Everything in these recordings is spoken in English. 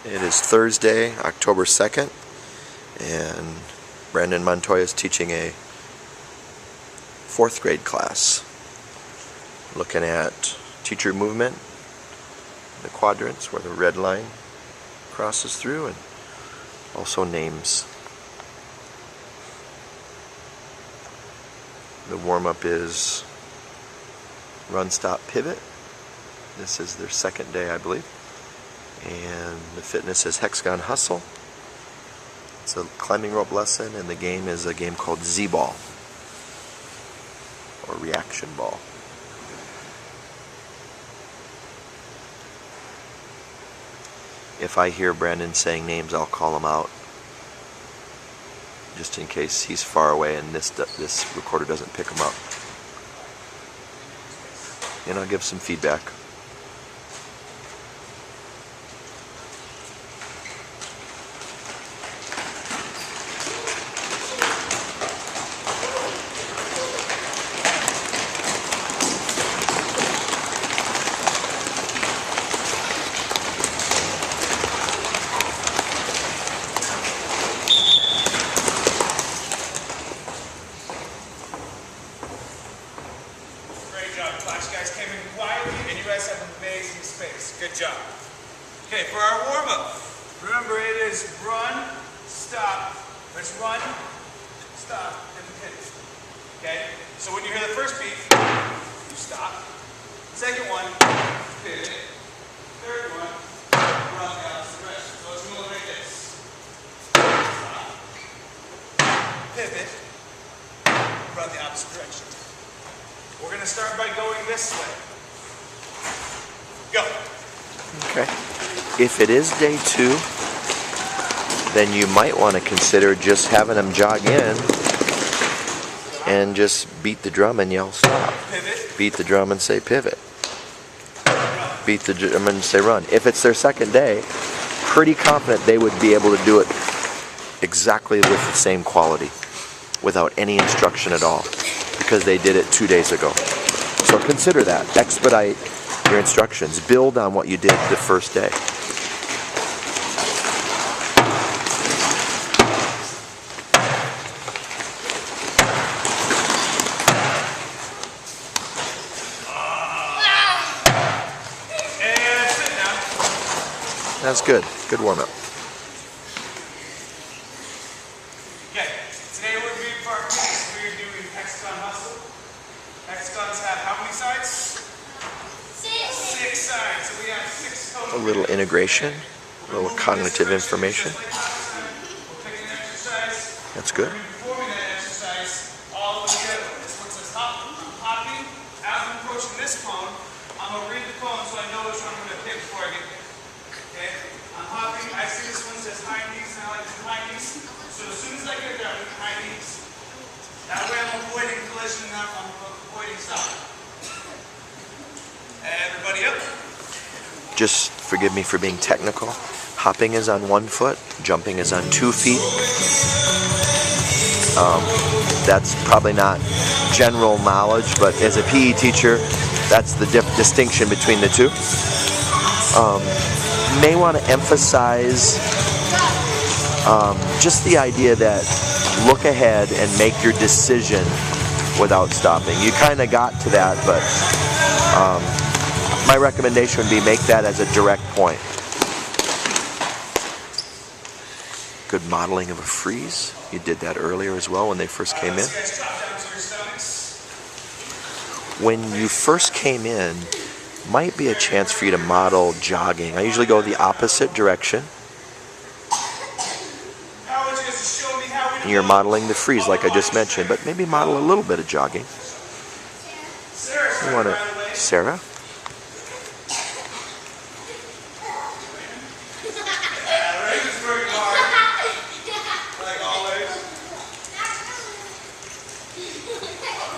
It is Thursday, October 2nd, and Brandon Montoya is teaching a 4th grade class, looking at teacher movement, the quadrants where the red line crosses through, and also names. The warm-up is run, stop, pivot. This is their 2nd day, I believe. And the fitness is hexagon hustle. It's a climbing rope lesson, and the game is a game called Z-ball, or reaction ball. If I hear Brandon saying names, I'll call him out, just in case he's far away and this recorder doesn't pick him up. And I'll give some feedback. Class, you guys came in quietly and you guys have amazing space. Good job. Okay, for our warm-up, remember it is run, stop. Let's run, stop, and pivot. Okay? So when you hear the first beat, you stop. Second one, pivot. Third one, run the opposite direction. So let's move like this. Stop. Pivot. Run the opposite direction. We're going to start by going this way. Go. Okay. If it is day 2, then you might want to consider just having them jog in and just beat the drum and yell stop. Pivot. Beat the drum and say pivot. Beat the drum and say run. If it's their 2nd day, pretty confident they would be able to do it exactly with the same quality, without any instruction at all, because they did it 2 days ago. So consider that. Expedite your instructions. Build on what you did the first day. And sit down. That's good. Good warm-up. Okay, today we're doing for our kids, we're doing hexagon hustle. Hexagons have how many sides? 6 sides. So we have 6 total. A little integration, a little cognitive information. We're picking an exercise. That's good. We're performing that exercise all the way together. This one says hop. I'm hopping. As I'm approaching this cone, I'm going to read the cone so I know which one I'm going to pick before I get there. Okay? I'm hopping. I see this one says high knees, and I like to do high knees. So as soon as I get there, I'm doing high knees. That way I'm avoiding collision, and I'm avoiding stopping. Everybody up. Just forgive me for being technical. Hopping is on 1 foot, jumping is on 2 feet. That's probably not general knowledge, but as a PE teacher, that's the distinction between the two. You may want to emphasize just the idea that look ahead and make your decision without stopping. You kind of got to that, but my recommendation would be make that as a direct point. Good modeling of a freeze. You did that earlier as well when they first came in. When you first came in, might be a chance for you to model jogging. I usually go the opposite direction. And you're modeling the freeze like I just mentioned, but maybe model a little bit of jogging. You want to, Sarah?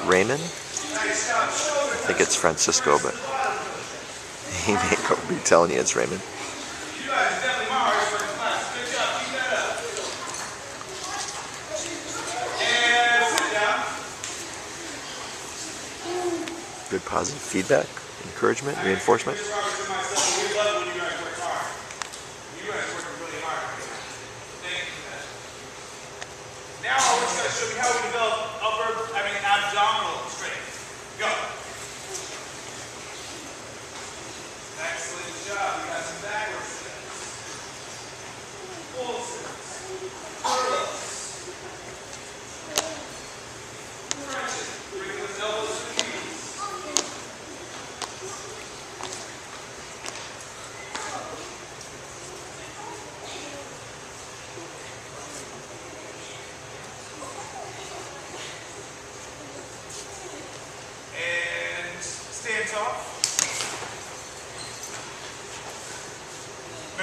Raymond? I think it's Francisco, but he may be telling you it's Raymond. Good positive feedback, encouragement, reinforcement.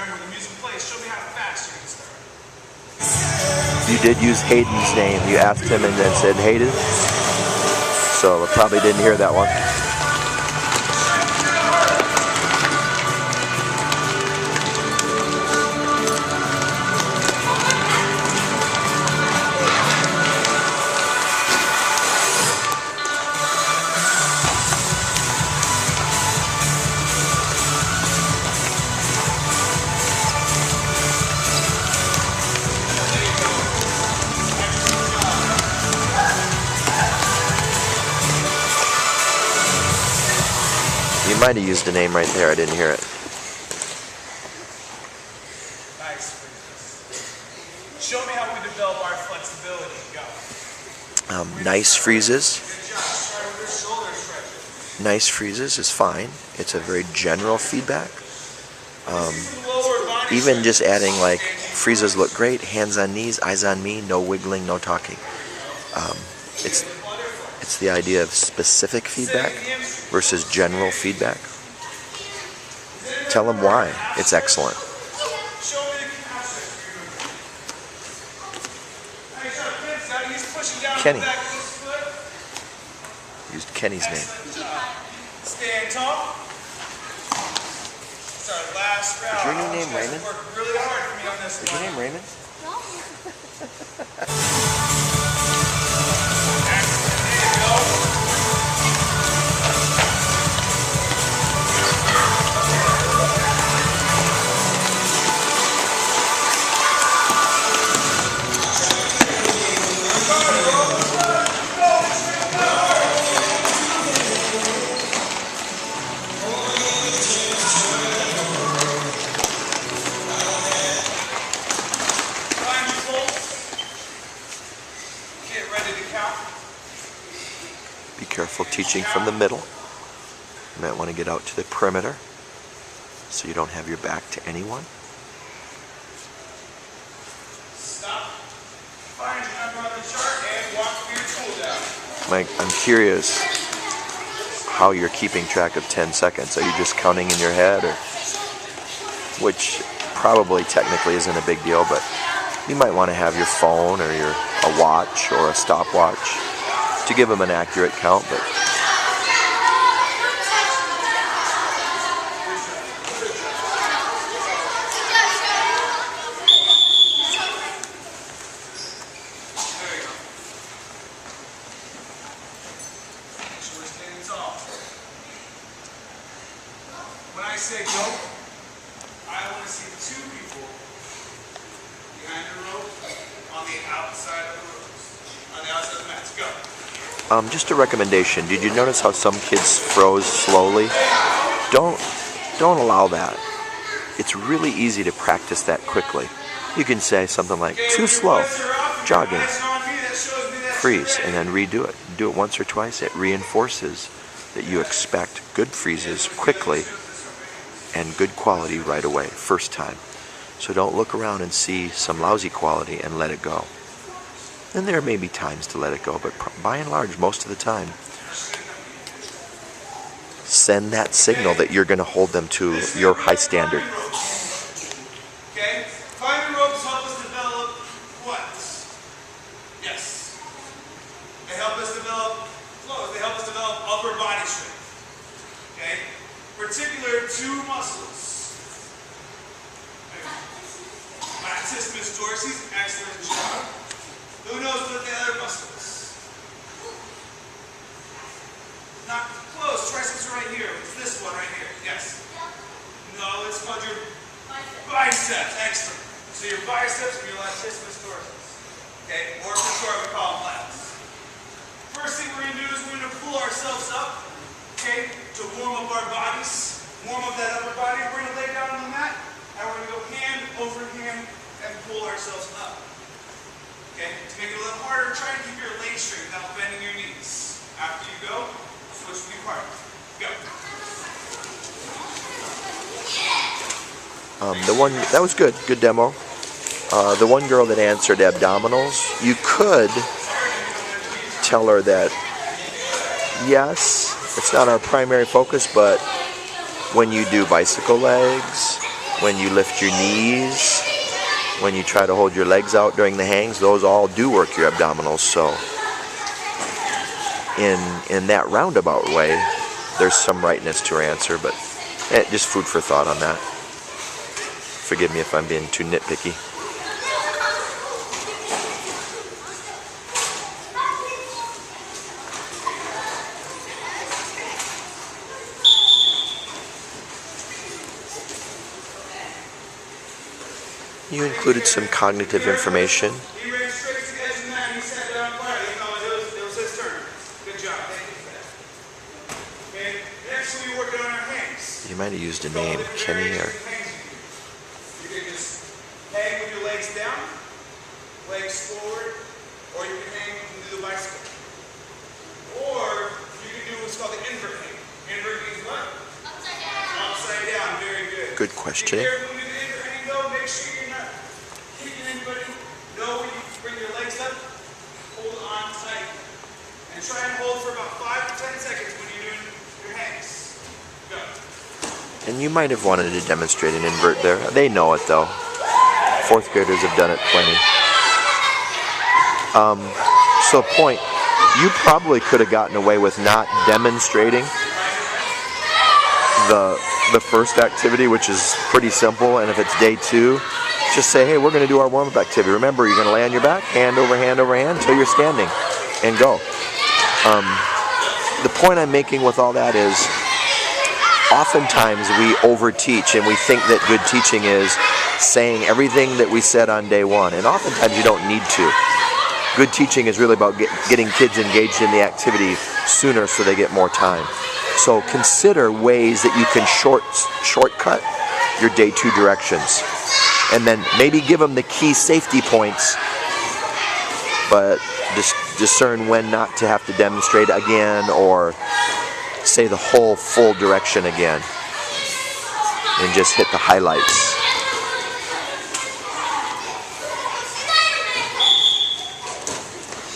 Remember, when the music plays, show me how fast you're going to start. You did use Hayden's name. You asked him and then said Hayden. So I probably didn't hear that one. You might have used a name right there. I didn't hear it. Nice. Show me how we develop our flexibility. Go. Nice freezes. Good job. Start with your shoulder stretches. Nice freezes is fine. It's a very general feedback. Lower body Even just adding like freezes look great, hands on knees, eyes on me, no wiggling, no talking. It's the idea of specific feedback versus general feedback. Tell them why it's excellent. Show me the concept. Nice job, kids. Now he's pushing down Kenny. the back of his foot. Used Kenny's name. Excellent job. Stand tall. It's our last round. Is your new I want name you guys to Raymond? work really hard for me on this Is your one. name Raymond? Excellent. There you go. Find your pulse. Get ready to count. Be careful teaching from the middle. You might want to get out to the perimeter so you don't have your back to anyone. Stop. Find your number on the chart and walk through your tool down. Mike, I'm curious how you're keeping track of 10 seconds. Are you just counting in your head, or which probably technically isn't a big deal, but you might want to have your phone or a watch or a stopwatch to give them an accurate count. But There you go. Make sure we're standing tall. When I say go, I want to see two people behind the rope on the outside of the ropes. On the outside of the mats. Go. just a recommendation. Did you notice how some kids froze slowly? Don't allow that. It's really easy to practice that quickly. You can say something like, too slow, jogging, freeze, and then redo it. Do it once or twice. It reinforces that you expect good freezes quickly and good quality right away, first time. So don't look around and see some lousy quality and let it go. And there may be times to let it go, but by and large, most of the time, send that signal that you're going to hold them to your high standard. Okay? Climbing ropes help us develop what? Yes. They help us develop flows. They help us develop upper body strength. Okay? Particular two muscles. Latissimus dorsi, excellent job. Who knows what the other muscles? Not close. Triceps are right here. It's this one right here. Yes. No, it's called your biceps. Excellent. So your biceps and your latissimus dorsi. Okay. Or for short, we call them lats. First thing we're going to do is we're going to pull ourselves up. Okay. To warm up our bodies. Warm up that upper body. We're going to lay down on the mat. And we're going to go hand over hand and pull ourselves up. Okay, to make it a little harder, try to keep your legs straight without bending your knees. After you go, switch to your partner. Go. The one that was good demo. The one girl that answered abdominals, you could tell her that yes, it's not our primary focus, but when you do bicycle legs when you lift your knees, when you try to hold your legs out during the hangs, those all do work your abdominals. So in that roundabout way, there's some rightness to her answer, but just food for thought on that. Forgive me if I'm being too nitpicky. You included some cognitive information. He ran straight to the edge of the mat. He sat down quietly. It was his turn. Good job. Thank you for that. Okay. Next, we'll be working on our hangs. You might have used a name, Kenny or... You can just hang with your legs down, legs forward, or you can hang and do the bicycle. Or you can do what's called the invert hang. Invert means what? Upside down. Upside down. Very good. Good question. Be careful when you do the invert hang though. Make sure you're not kicking anybody. Know when you bring your legs up, hold on tight. And try and hold for about 5 to 10 seconds when you're doing your hangs. Go. And you might have wanted to demonstrate an invert there. They know it though. 4th graders have done it plenty. So point, you probably could have gotten away with not demonstrating the first activity, which is pretty simple, and if it's day 2, just say, hey, we're going to do our warm-up activity. Remember, you're going to lay on your back, hand over hand over hand, until you're standing, and go. The point I'm making with all that is, oftentimes we overteach, and we think that good teaching is saying everything that we said on day 1, and oftentimes you don't need to. Good teaching is really about getting kids engaged in the activity sooner so they get more time. So consider ways that you can shortcut your day 2 directions. And then maybe give them the key safety points, but just discern when not to have to demonstrate again or say the whole full direction again. And just hit the highlights.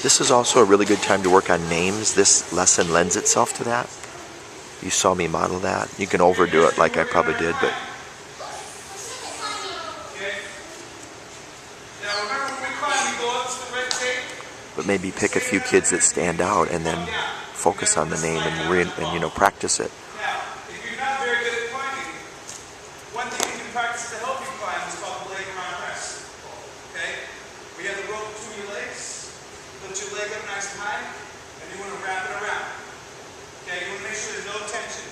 This is also a really good time to work on names. This lesson lends itself to that. You saw me model that. You can overdo it like I probably did, but maybe pick a few kids that stand out and then focus on the name and practice it. Now, if you're not very good at climbing, one thing you can practice to help you climb is called the leg around rest. Okay? We have the rope between your legs. Lift your leg up nice and high, and you want to wrap it around. Okay? You want to make sure there's no tension.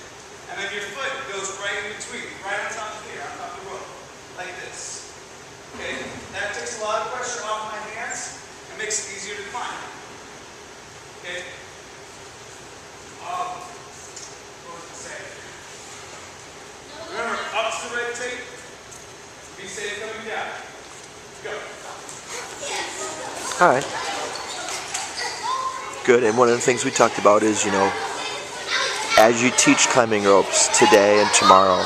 And then your foot goes right in between, right on top of here, on top of the rope, like this. Okay? That takes a lot of pressure off my hands and makes it easier to climb. Okay? What was it say? Remember, up to the red tape. Be safe coming down. Go. All right. Good. And one of the things we talked about is, as you teach climbing ropes today and tomorrow,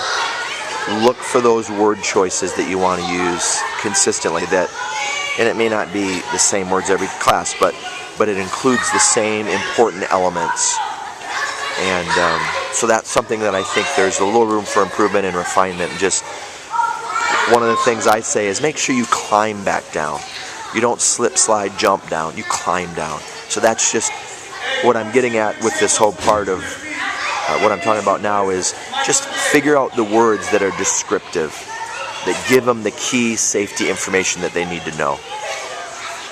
look for those word choices that you want to use consistently. And it may not be the same words every class, but it includes the same important elements. And so that's something that I think there's a little room for improvement and refinement. Just one of the things I say is make sure you climb back down. You don't slip, slide, jump down. You climb down. So that's just what I'm getting at with this whole part of what I'm talking about now is just figure out the words that are descriptive, that give them the key safety information that they need to know.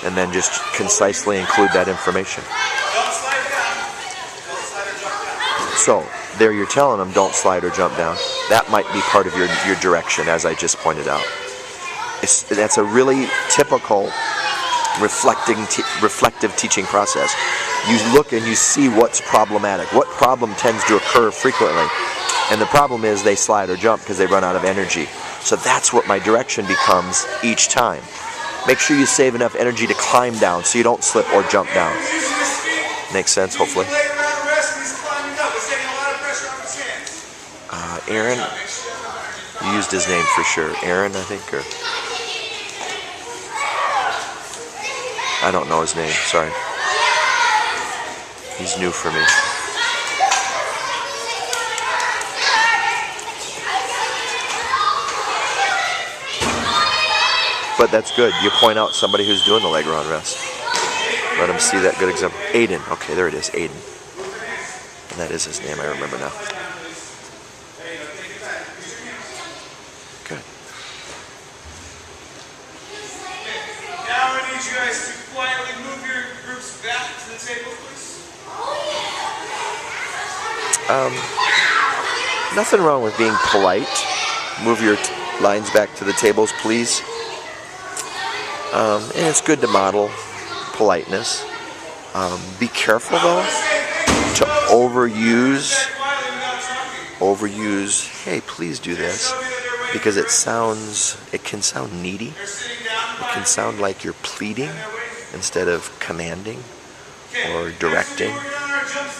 And then just concisely include that information. Don't slide down. Don't slide or jump down. So, there you're telling them don't slide or jump down. That might be part of your direction, as I just pointed out. That's a really typical reflective teaching process. You look and you see what's problematic. What problem tends to occur frequently? And the problem is they slide or jump because they run out of energy. So that's what my direction becomes each time. Make sure you save enough energy to climb down so you don't slip or jump down. Makes sense, hopefully. Aaron, you used his name for sure. Aaron, I think, or I don't know his name, sorry. He's new for me. But that's good. You point out somebody who's doing the leg row rest. Let them see that good example. Aiden. Okay, there it is. Aiden. And that is his name. I remember now. Good. Now I need you guys to quietly move your groups back to the table, please. Nothing wrong with being polite. Move your lines back to the tables, please. And it's good to model politeness. Be careful though to overuse, hey, please do this, because it can sound needy. It can sound like you're pleading instead of commanding or directing.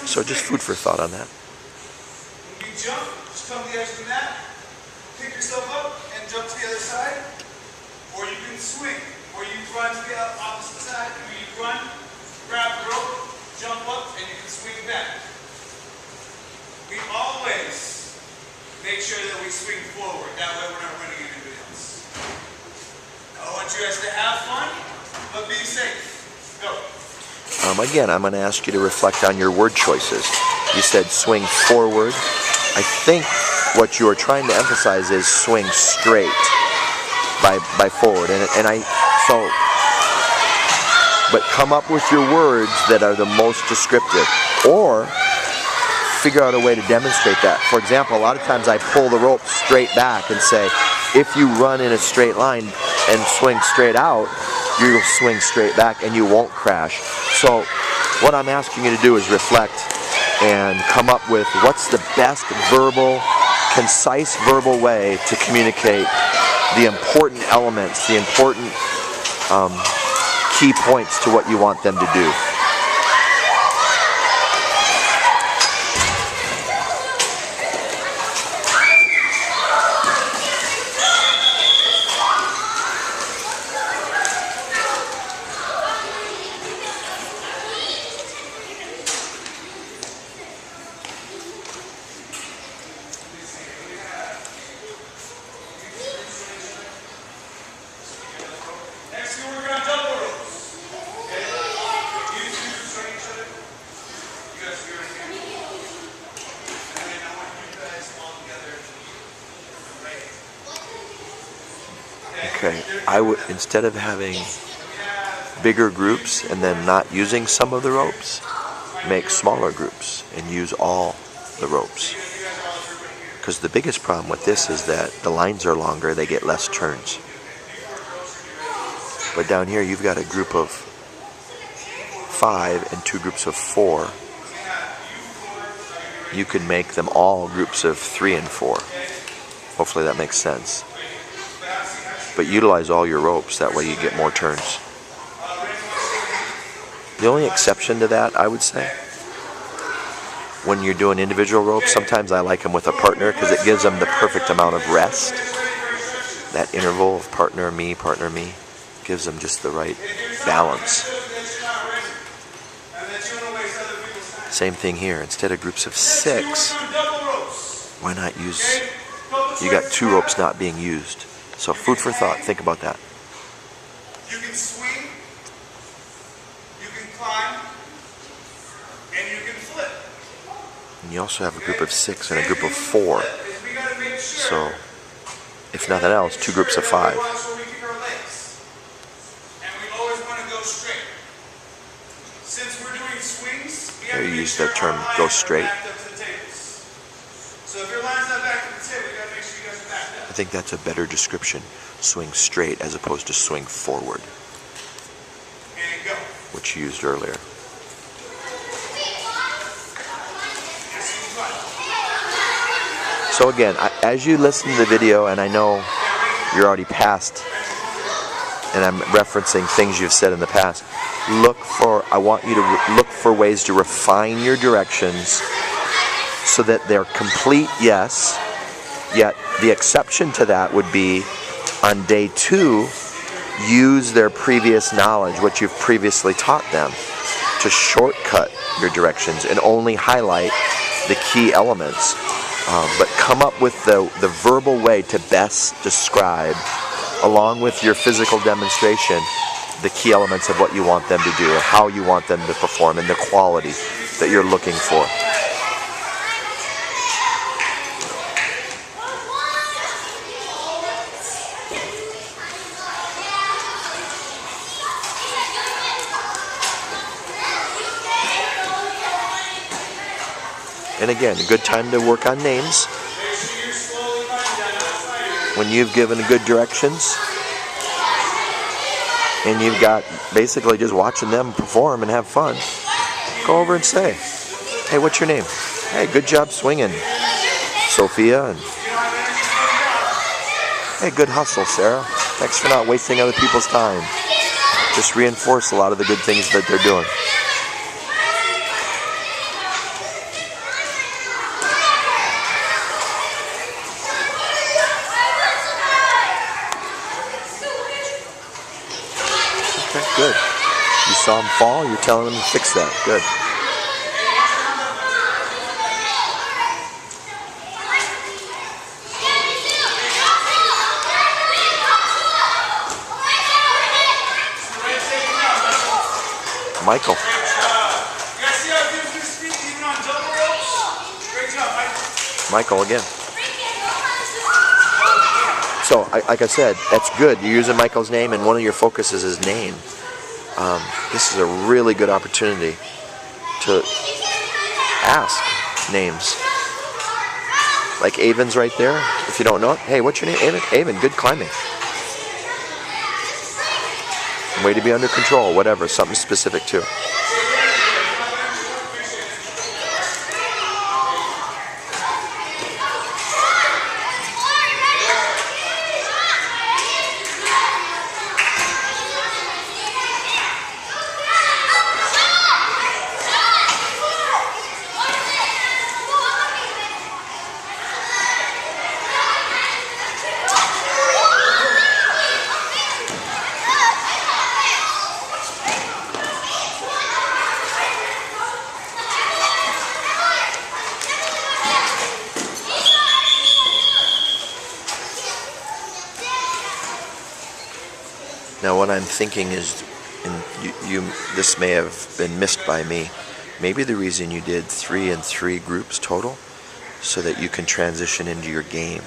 So just food for thought on that. When you jump, just come to the edge of the mat, pick yourself up and jump to the other side. Or you can swing, or you run to the opposite side. When you run, grab the rope, jump up, and you can swing back. We always make sure that we swing forward. That way we're not running anybody else. I want you guys to have fun, but be safe. Go. Again, I'm going to ask you to reflect on your word choices. You said swing forward. I think what you are trying to emphasize is swing straight by forward. But come up with your words that are the most descriptive, or figure out a way to demonstrate that. For example, a lot of times I pull the rope straight back and say, if you run in a straight line and swing straight out, you'll swing straight back and you won't crash. So what I'm asking you to do is reflect and come up with what's the best concise verbal way to communicate the important elements, the important key points to what you want them to do. Okay, I would, instead of having bigger groups and then not using some of the ropes, make smaller groups and use all the ropes. Because the biggest problem with this is that the lines are longer, they get less turns. But down here you've got a group of 5 and 2 groups of 4. You could make them all groups of 3 and 4. Hopefully that makes sense. But utilize all your ropes, that way you get more turns. The only exception to that, I would say, when you're doing individual ropes, sometimes I like them with a partner because it gives them the perfect amount of rest. That interval of partner, me, gives them just the right balance. Same thing here. Instead of groups of 6, why not use, you got 2 ropes not being used. So food for thought, think about that. You can swing, you can climb, and you can flip. And you also have a group of 6 and a group of 4. So, if nothing else, 2 groups of 5. And we always want to go straight. Since we're doing swings, we have to You make use sure the term our lines go are straight. backed up to the tables. So if your line's not back to the table, you got to make sure you guys are backed up. I think that's a better description. Swing straight as opposed to swing forward, And go. which you used earlier. So again, as you listen to the video, and I know you're already past, and I'm referencing things you've said in the past, I want you to look for ways to refine your directions so that they're complete, yes, yet the exception to that would be on day 2, use their previous knowledge, what you've previously taught them, to shortcut your directions and only highlight the key elements. But come up with the verbal way to best describe along with your physical demonstration, the key elements of what you want them to do and how you want them to perform and the quality that you're looking for. And again, a good time to work on names when you've given good directions and you've got basically just watching them perform and have fun. Go over and say, hey, what's your name? Hey, good job swinging, Sophia. And hey, good hustle, Sarah. Thanks for not wasting other people's time. Just reinforce a lot of the good things that they're doing. Good. You saw him fall, you're telling him to fix that. Good. Michael. You guys see how dudes do speed even on double ropes? Great job, Michael. Michael again. So, like I said, that's good. You're using Michael's name, and one of your focuses is name. This is a really good opportunity to ask names. Like Avon's right there. If you don't know it, hey, what's your name? Avon. Avon, good climbing. Way to be under control, whatever, something specific too. Now what I'm thinking is, and this may have been missed by me, maybe the reason you did 3 and 3 groups total, so that you can transition into your game.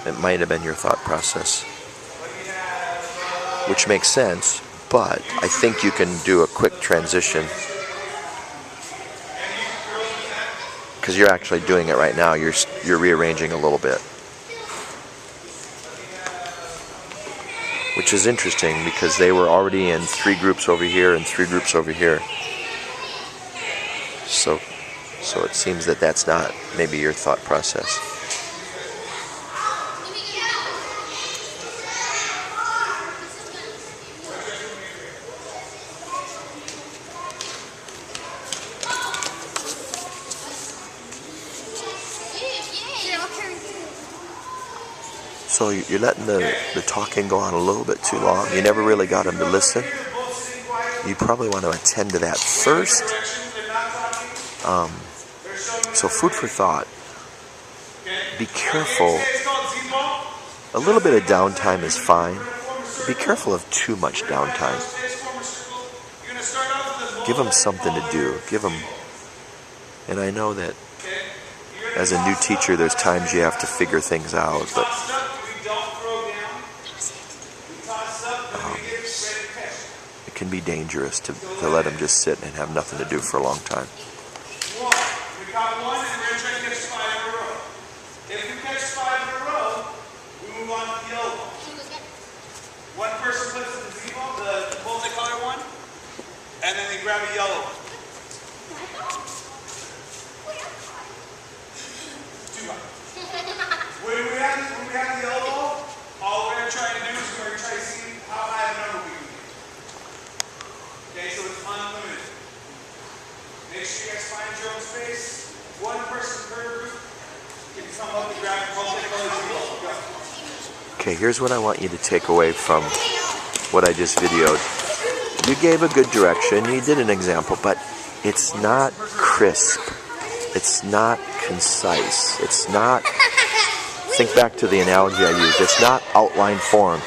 It might have been your thought process, which makes sense, but I think you can do a quick transition, because you're actually doing it right now. You're rearranging a little bit, which is interesting because they were already in 3 groups over here and 3 groups over here. So it seems that that's not maybe your thought process. So you're letting the talking go on a little bit too long. You never really got them to listen. You probably want to attend to that first. So food for thought. Be careful. A little bit of downtime is fine. But be careful of too much downtime. Give them something to do. Give them. And I know that as a new teacher, there's times you have to figure things out, but it can be dangerous to let them just sit and have nothing to do for a long time. We got 1 and we're going to try to catch 5 in a row. If we catch 5 in a row, we move on to the yellow one. One person puts the gazebo, the multicolor one, and then they grab a yellow one. 2 by. When we have the yellow, all we're going to try to do is we're going to try to see how high a number we can get. Okay, so it's unlimited. Make sure you guys find your own space. 1 person per group can come up and grab a multicolor gazebo. Okay, here's what I want you to take away from what I just videoed. You gave a good direction, you did an example, but it's not crisp. It's not concise. It's not think back to the analogy I used. It's not outline form.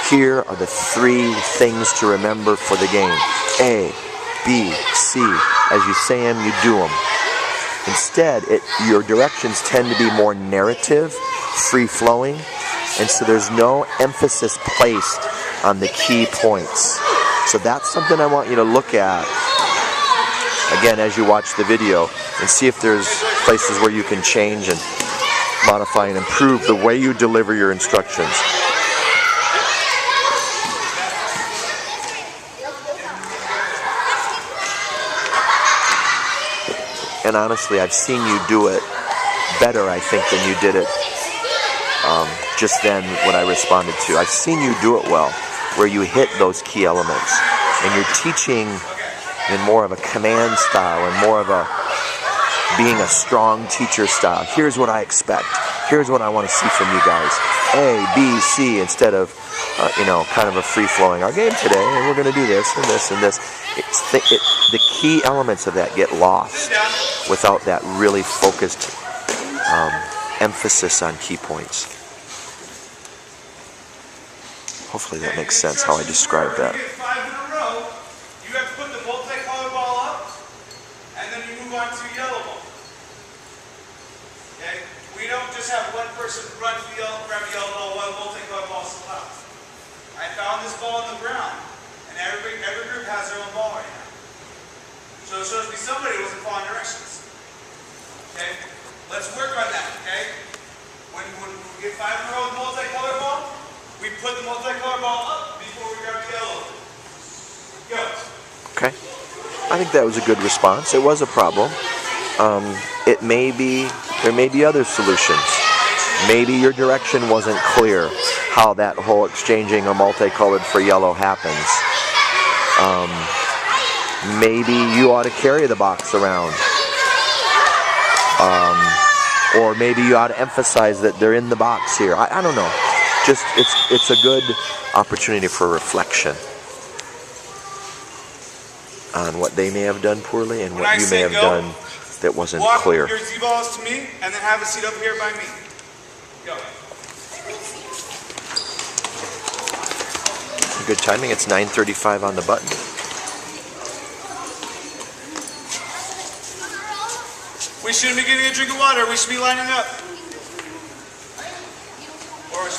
Here are the 3 things to remember for the game. A, B, C. As you say them, you do them. Instead, your directions tend to be more narrative, free-flowing, and so there's no emphasis placed on the key points. So that's something I want you to look at, again, as you watch the video, and see if there's places where you can change and modify and improve the way you deliver your instructions. And honestly, I've seen you do it better, I think, than you did it just then when I responded to. I've seen you do it well, where you hit those key elements. And you're teaching in more of a command style and more of a being a strong teacher style. Here's what I expect. Here's what I want to see from you guys. A, B, C, instead of, kind of a free-flowing, our game today, and we're going to do this and this and this. The key elements of that get lost without that really focused emphasis on key points. Hopefully that makes sense how I describe that. 5 in a row, you have to put the multicolored ball up, and then you move on to yellow ball. Okay? We don't just have one person run to the yellow, grab the yellow ball, one multicolored ball still out. I found this ball on the ground, and every group has their own ball right now. So it shows me somebody wasn't following directions. Okay? Let's work on that, okay? When we get 5 in a row with multicolored ball, we put the multicolored ball up before we grab the yellow. Go. Okay. I think that was a good response. It was a problem. There may be other solutions. Maybe your direction wasn't clear how that whole exchanging a multicolored for yellow happens. Maybe you ought to carry the box around. Or maybe you ought to emphasize that they're in the box here. I don't know. Just it's a good opportunity for reflection on what they may have done poorly and what you may have done that wasn't clear. Walk your Z-balls to me and then have a seat up here by me. Go. Good timing. It's 9:35 on the button. We shouldn't be getting a drink of water. We should be lining up.